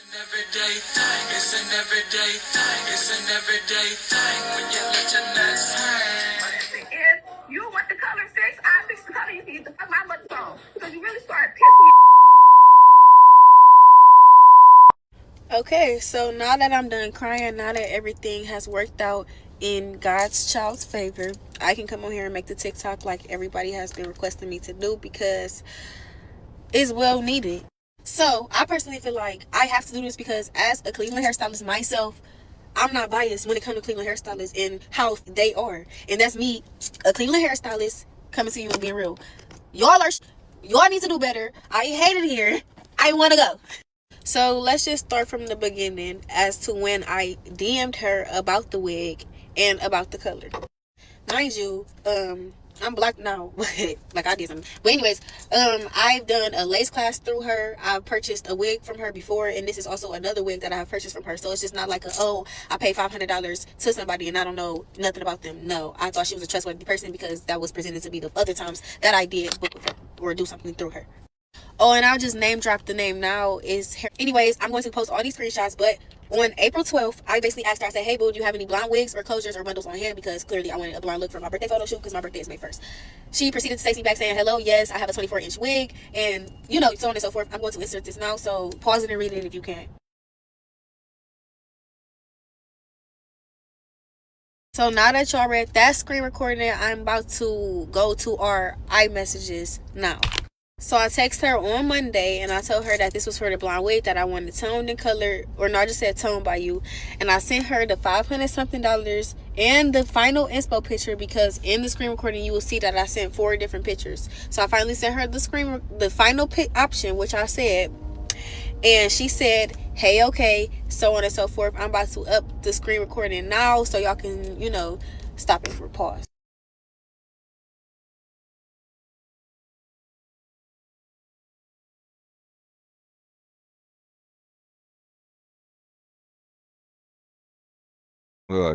everyday thing. It's an everyday thing. It's an everyday thing when you let your nuts hang. If you want the color fixed, I fix the color. You can get the fuck my mother's phone because you really start pissing me. Okay, so now that I'm done crying, now that everything has worked out in God's child's favor, I can come on here and make the TikTok like everybody has been requesting me to do because it's well needed. So I personally feel like I have to do this because as a Cleveland hairstylist myself, I'm not biased when it comes to Cleveland hairstylists and how they are. And that's me, a Cleveland hairstylist, coming to you and being real. Y'all need to do better. I hate it here. I want to go. So let's just start from the beginning as to when I DM'd her about the wig and about the color. Mind you, I'm black now, but like I did something. But anyways, I've done a lace class through her. I've purchased a wig from her before, and this is also another wig that I have purchased from her. So it's just not like I paid $500 to somebody and I don't know nothing about them. No, I thought she was a trustworthy person because that was presented to me the other times that I did book with her or do something through her. Oh, and I'll just name drop the name now. Anyways, I'm going to post all these screenshots, but on April 12th, I basically asked her, I said, hey, boo, do you have any blonde wigs or closures or bundles on hand? Because clearly I wanted a blonde look for my birthday photo shoot because my birthday is May 1st. She proceeded to text me back saying, hello, yes, I have a 24-inch wig, and, so on and so forth. I'm going to insert this now, so pause it and read it if you can. So now that y'all read that screen recording, I'm about to go to our iMessages now. So I text her on Monday and I told her that this was for the blonde wig that I wanted toned and colored, or no, I just said toned by you. And I sent her the $500-something and the final inspo picture because in the screen recording you will see that I sent 4 different pictures. So I finally sent her the final option, which I said, and she said, hey, okay, so on and so forth. I'm about to up the screen recording now so y'all can, stop it for pause.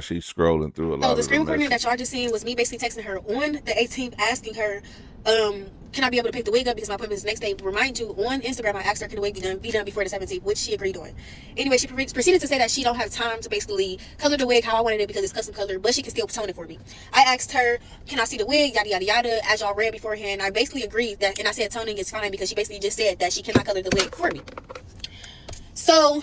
She's scrolling through a lot So of the screen recording messages. that y'all just seen was me basically texting her on the 18th, asking her, can I be able to pick the wig up because my appointment is the next day. Remind you, on Instagram, I asked her, can the wig be done before the 17th, which she agreed on. Anyway, she proceeded to say that she don't have time to basically color the wig how I wanted it because it's custom color, but she can still tone it for me. I asked her, can I see the wig, yada, yada, yada. As y'all read beforehand, I basically agreed that, and I said toning is fine because she basically just said that she cannot color the wig for me. So,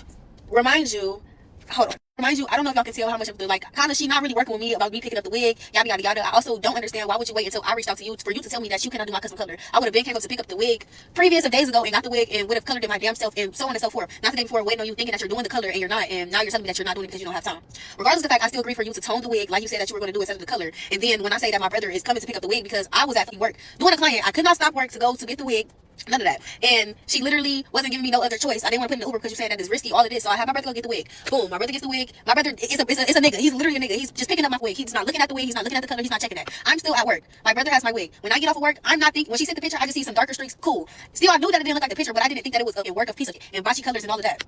remind you, I don't know if y'all can tell how much of the, she not really working with me about me picking up the wig, yada, yada, yada. I also don't understand why would you wait until I reached out to you for you to tell me that you cannot do my custom color. I would have been came up to pick up the wig previous of days ago and got the wig and would have colored it my damn self and so on and so forth. Not the day before waiting on you thinking that you're doing the color and you're not, and now you're telling me that you're not doing it because you don't have time. Regardless of the fact, I still agree for you to tone the wig like you said that you were going to do instead of the color. And then when I say that my brother is coming to pick up the wig because I was at work doing a client, I could not stop work to go to get the wig. None of that. And she literally wasn't giving me no other choice. I didn't want to put in the Uber because you saying that it's risky, all of this. So I had my brother go get the wig. Boom, my brother gets the wig. My brother is a nigga. He's literally a nigga. He's just picking up my wig. He's not looking at the wig. He's not looking at the color. He's not checking that. I'm still at work. My brother has my wig. When I get off of work, I'm not thinking, when she sent the picture, I just see some darker streaks. Cool. Still, I knew that it didn't look like the picture, but I didn't think that it was a work of piece of and botchy colors and all of that.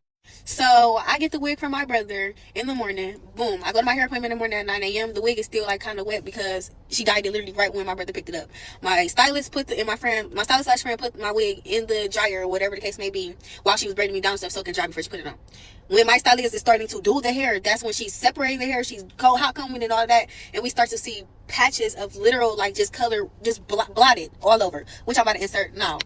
So I get the wig from my brother in the morning. Boom, I go to my hair appointment in the morning at 9 a.m. The wig is still kind of wet because she dyed it literally right when my brother picked it up. My stylist my stylist / friend put my wig in the dryer or whatever the case may be while she was braiding me down stuff so it can dry before she put it on. When my stylist is starting to do the hair, that's when she's separating the hair, she's hot combing and all that, and we start to see patches of literal just color just blotted all over, which I'm about to insert now.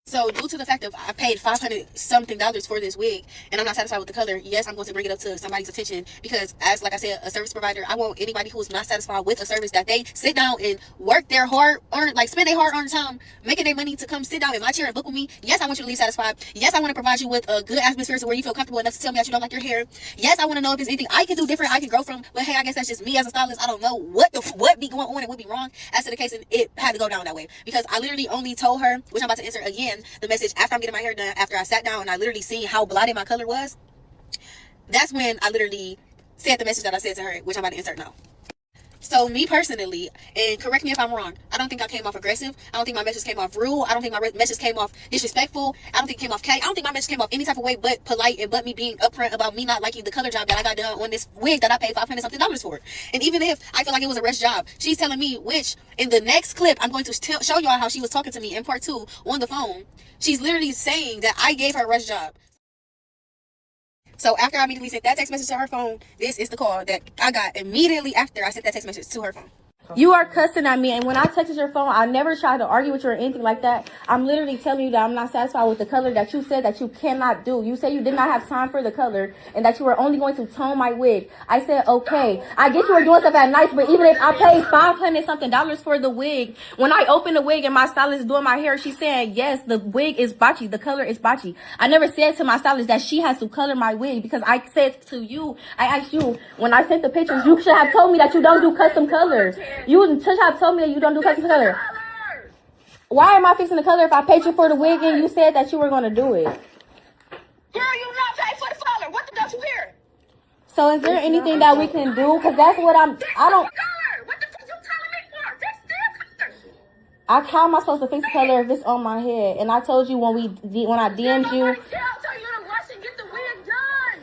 So due to the fact that I paid $500-something for this wig and I'm not satisfied with the color, yes, I'm going to bring it up to somebody's attention because, as like I said, a service provider, I want anybody who is not satisfied with a service that they sit down and work their spend their hard-earned time making their money to come sit down in my chair and book with me. Yes, I want you to leave satisfied. Yes, I want to provide you with a good atmosphere so where you feel comfortable enough to tell me that you don't like your hair. Yes, I want to know if there's anything I can do different, I can grow from. But hey, I guess that's just me as a stylist. I don't know what be going on and what be wrong as to the case, and it had to go down that way because I literally only told her, which I'm about to answer again, the message after I'm getting my hair done, after I sat down and I literally seen how blotted my color was. That's when I literally said the message that I said to her, which I'm about to insert now. So me personally, and correct me if I'm wrong, I don't think I came off aggressive. I don't think my message came off rude. I don't think my message came off disrespectful. I don't think it came off catty. I don't think my message came off any type of way but polite and but me being upfront about me not liking the color job that I got done on this wig that I paid $500 something for. And even if I feel like it was a rush job, she's telling me, which in the next clip I'm going to show y'all how she was talking to me in part 2 on the phone. She's literally saying that I gave her a rush job. So after I immediately sent that text message to her phone, this is the call that I got immediately after I sent that text message to her phone. You are cussing at me, and when I texted your phone, I never tried to argue with you or anything like that. I'm literally telling you that I'm not satisfied with the color that you said that you cannot do. You said you did not have time for the color and that you were only going to tone my wig. I said, okay, I get you were doing stuff at night, but even if I paid $500 something for the wig, when I open the wig and my stylist is doing my hair, she's saying, yes, the wig is botchy, the color is botchy. I never said to my stylist that she has to color my wig because I said to you, I asked you, when I sent the pictures, you should have told me that you don't do custom color. You should have told me that you don't do custom color. Why am I fixing the color if I paid you for the wig and you said that you were going to do it? Girl, you not paid for the color. What the got you here? So is there anything that we can do? Because that's what I don't. Color. What the fuck you telling me for? Fix the color. How am I supposed to fix the color if it's on my head? And I told you when I DM'd you.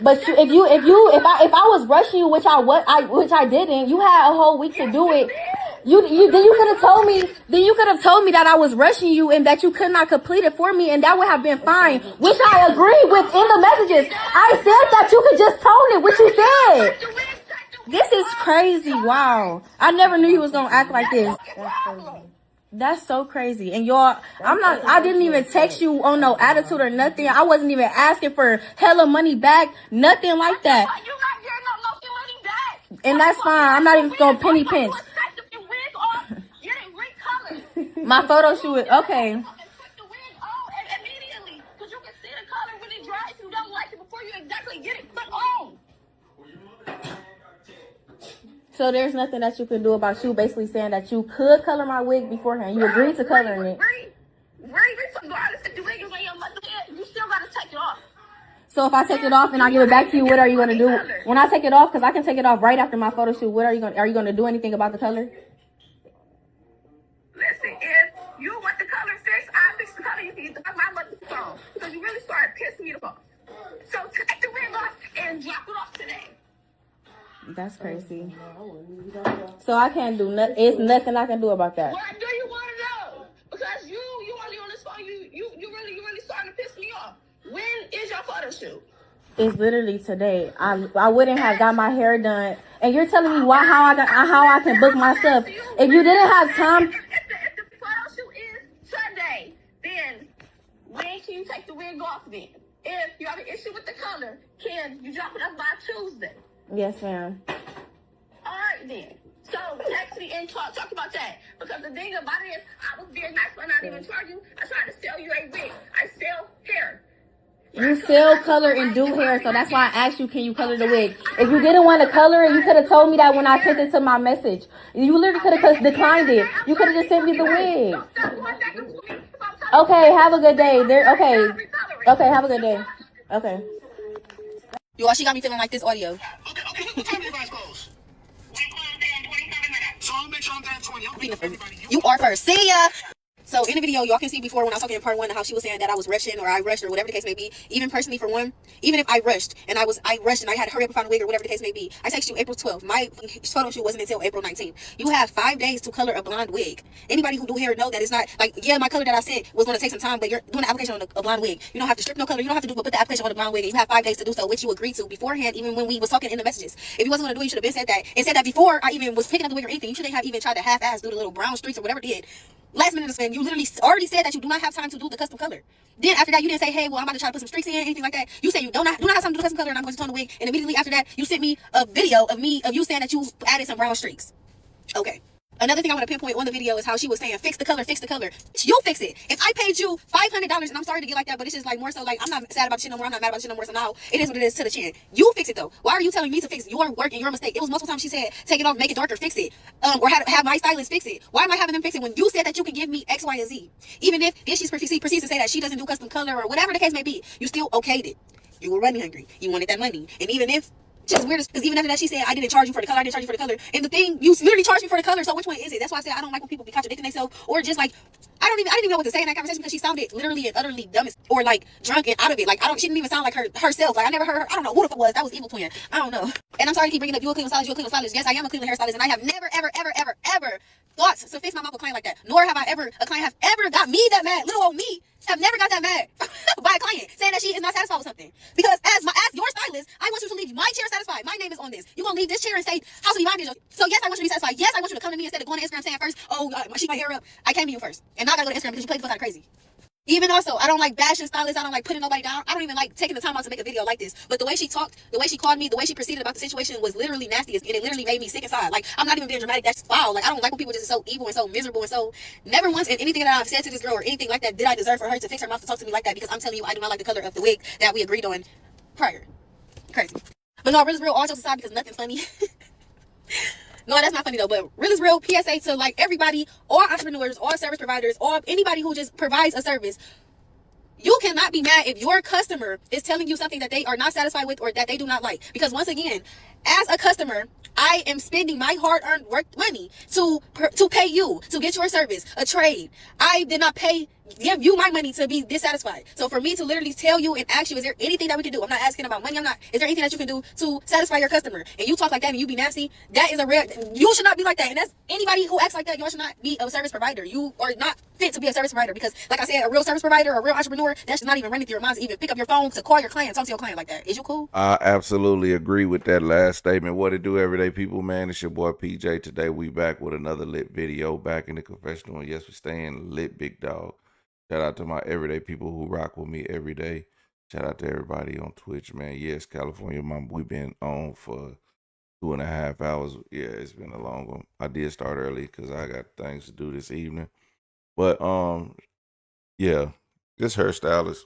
But if I was rushing you, which I didn't, you had a whole week to do it. You could have told me. Then you could have told me that I was rushing you and that you could not complete it for me, and that would have been fine. Which I agree with in the messages. I said that you could just tone it, which you said. This is crazy. Wow, I never knew you was gonna act like this. That's so crazy. And y'all, I didn't even text you on no attitude or nothing. I wasn't even asking for hella money back. Nothing like that. You not getting no money back. And that's fine. I'm not even gonna penny pinch. My photo shoot, okay. So there's nothing that you can do about you basically saying that you could color my wig beforehand. You agreed to coloring it. You still gotta take it off. So if I take it off and I give it back to you, what are you gonna do? When I take it off, because I can take it off right after my photo shoot, are you gonna do anything about the color? Listen, if you want the color fixed, I'll fix the color. You can use my mother's phone. Because you really started pissing me off. So take the wig off and drop it off today. That's crazy. So I can't do nothing. It's nothing I can do about that. What do you want to know? Because you only on this phone. You really starting to piss me off. When is your photo shoot? It's literally today. I wouldn't have got my hair done, and you're telling me how I can book my stuff. If you didn't have time. If the photo shoot is Sunday, then when can you take the wig off then? If you have an issue with the color, can you drop it up by Tuesday? Yes, ma'am. All right, then. So text me and talk about that. Because the thing about it is, I was being nice by not even charging you. I tried to sell you a wig. I sell hair. You sell color and do hair, so that's why I asked you, can you color the wig? If you didn't want to color it, you could have told me that when I sent it to my message. You literally could have declined it. You could have just sent me the wig. Okay, have a good day. Okay, have a good day. Okay. You all, she got me feeling like this audio. Okay, what time do you guys close? We close in 27 minutes. So I'll make sure I'm there at 20. You are first. See ya! So in the video, y'all can see before when I was talking in part 1 how she was saying that I was rushing or I rushed or whatever the case may be. Even personally, for one, even if I rushed and I had to hurry up and find a wig or whatever the case may be, I texted you April 12th. My photo shoot wasn't until April 19th. You have 5 days to color a blonde wig. Anybody who do hair know that it's not like, yeah, my color that I sent was going to take some time, but you're doing the application on a blonde wig. You don't have to strip no color. You don't have to put the application on a blonde wig. And you have 5 days to do so, which you agreed to beforehand, even when we was talking in the messages. If you wasn't going to do it, you should have been said that. And said that before I even was picking up the wig or anything. You shouldn't have even tried to half-ass do the little brown streaks or whatever it did. Last minute of spin, you literally already said that you do not have time to do the custom color. Then after that, you didn't say, hey, well, I'm about to try to put some streaks in, anything like that. You said you do not have time to do the custom color and I'm going to tone the wig. And immediately after that, you sent me a video of you saying that you added some brown streaks. Okay. Another thing I want to pinpoint on the video is how she was saying, fix the color. You fix it. If I paid you $500, and I'm sorry to get like that, but it's just like more so like, I'm not sad about shit no more. I'm not mad about shit no more. So now it is what it is to the chin. You fix it though. Why are you telling me to fix your work and your mistake? It was multiple times she said, take it off, make it darker, fix it. Or have my stylist fix it. Why am I having them fix it when you said that you can give me X, Y, and Z? Even if then she proceeds to say that she doesn't do custom color or whatever the case may be, you still okayed it. You were money hungry. You wanted that money. And even if She was weird because even after that, she said, I didn't charge you for the color. I didn't charge you for the color. And the thing, you literally charged me for the color. So which one is it? That's why I said I don't like when people be contradicting themselves or just like, I didn't even know what to say in that conversation because she sounded literally and utterly dumb or like drunk and out of it. Like, she didn't even sound like herself. Like, I never heard her. I don't know who the fuck was. That was Evil Twin. I don't know. And I'm sorry to keep bringing up you a Cleveland stylist. Yes, I am a Cleveland hairstylist, and I have never, ever thought to fix my mouth with a client like that. Nor have a client have ever got me that mad. Little old me have never got that mad by a client saying that she is not satisfied with something. Because as your stylist, I want you to leave my chair satisfied. My name is on this. You're gonna leave this chair and say, how should be my business? So yes, I want you to be satisfied. Yes, I want you to come to me instead of going to Instagram saying first, oh, she my hair up. I came to you first. And now I gotta go to Instagram because you play the fuck out of crazy. Even also, I don't like bashing stylists. I don't like putting nobody down. I don't even like taking the time out to make a video like this. But the way she talked, the way she called me, the way she proceeded about the situation was literally nasty. And it literally made me sick inside. Like, I'm not even being dramatic. That's foul. Like, I don't like when people just so evil and so miserable and so... Never once in anything that I've said to this girl or anything like that did I deserve for her to fix her mouth to talk to me like that, because I'm telling you, I do not like the color of the wig that we agreed on prior. Crazy. But no, real is real, all jokes aside, because nothing's funny. No, that's not funny though, but real is real. PSA to like everybody, all entrepreneurs, all service providers, all anybody who just provides a service. You cannot be mad if your customer is telling you something that they are not satisfied with or that they do not like. Because once again, as a customer, I am spending my hard-earned work money to pay you, to get your service, a trade. I did not give you my money to be dissatisfied. So for me to literally tell you and ask you, is there anything that we can do? I'm not asking about money. Is there anything that you can do to satisfy your customer? And you talk like that and you be nasty. That is you should not be like that. And that's anybody who acts like that. Y'all should not be a service provider. You are not fit to be a service provider because, like I said, a real service provider, a real entrepreneur, that should not even run through your mind to even pick up your phone to call your client, talk to your client like that. Is you cool? I absolutely agree with that last statement. What it do, everyday people, man? It's your boy PJ. Today we back with another lit video, back in the confessional. And yes, we staying lit, big dog. Shout out to my everyday people who rock with me every day. Shout out to everybody on Twitch, man. Yes, California Mom, we've been on for 2.5 hours. Yeah, it's been a long one. I did start early because I got things to do this evening. But yeah, this hairstylist.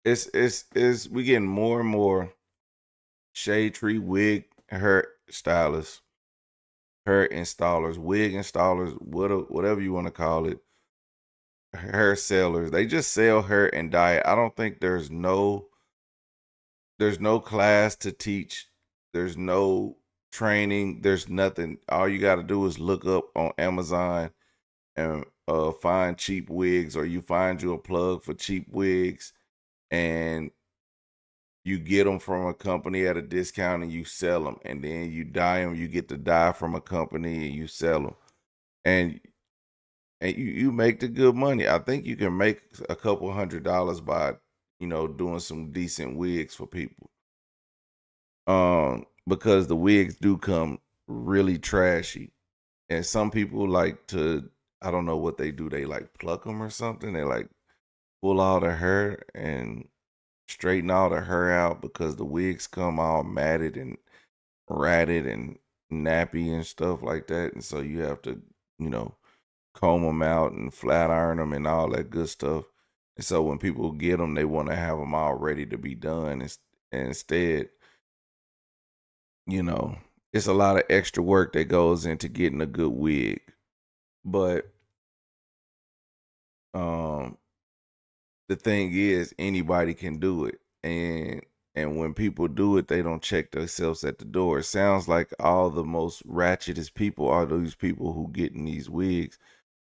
It's we getting more and more shade tree wig hair stylists, hair installers, wig installers, whatever you want to call it. Hair sellers. They just sell hair and dye. I don't think there's no class to teach. There's no training. There's nothing. All you got to do is look up on Amazon and find cheap wigs, or you find you a plug for cheap wigs and you get them from a company at a discount and you sell them, and then you dye them. You get the dye from a company and you sell them, and you make the good money. I think you can make a couple $100 by, doing some decent wigs for people. Because the wigs do come really trashy. And some people like to, I don't know what they do. They like pluck them or something. They like pull all the hair and straighten all the hair out because the wigs come all matted and ratted and nappy and stuff like that. And so you have to, comb them out and flat iron them and all that good stuff. And so when people get them, they want to have them all ready to be done. And instead, it's a lot of extra work that goes into getting a good wig. But the thing is, anybody can do it. And when people do it, they don't check themselves at the door. It sounds like all the most ratchetest people are these people who get in these wigs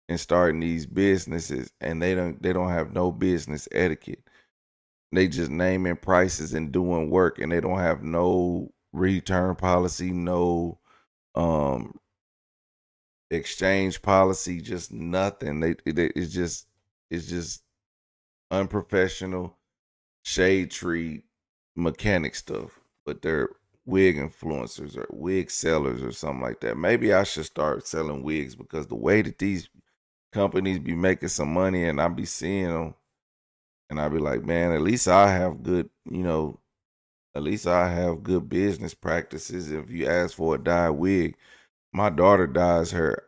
and starting these businesses, and they don't have no business etiquette. They just naming prices and doing work, and they don't have no return policy, no exchange policy, just nothing. It's just unprofessional shade tree mechanic stuff. But they're wig influencers or wig sellers or something like that. Maybe I should start selling wigs, because the way that these companies be making some money and I be seeing them and I be like, man, at least I have good, at least I have good business practices. If you ask for a dyed wig, my daughter dyes her.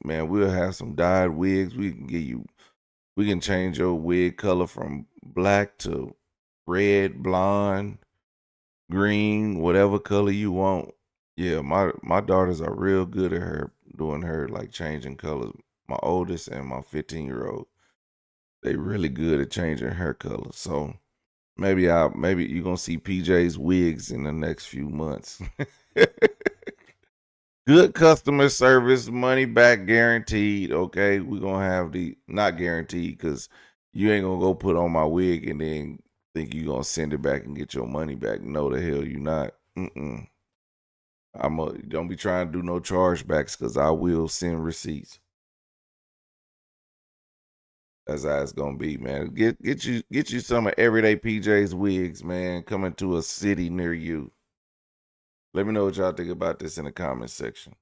We'll have some dyed wigs. We can change your wig color from black to red, blonde, green, whatever color you want. Yeah, my daughters are real good at doing her, like changing colors. My oldest and my 15-year-old, they really good at changing hair color. So maybe you're gonna see PJ's wigs in the next few months. Good customer service, money back guaranteed. Okay, we're gonna have the not guaranteed because you ain't gonna go put on my wig and then think you gonna send it back and get your money back. No, the hell you not. Don't be trying to do no chargebacks because I will send receipts. That's how it's gonna be, man. Get you some of Everyday PJ's wigs, man. Coming to a city near you. Let me know what y'all think about this in the comment section.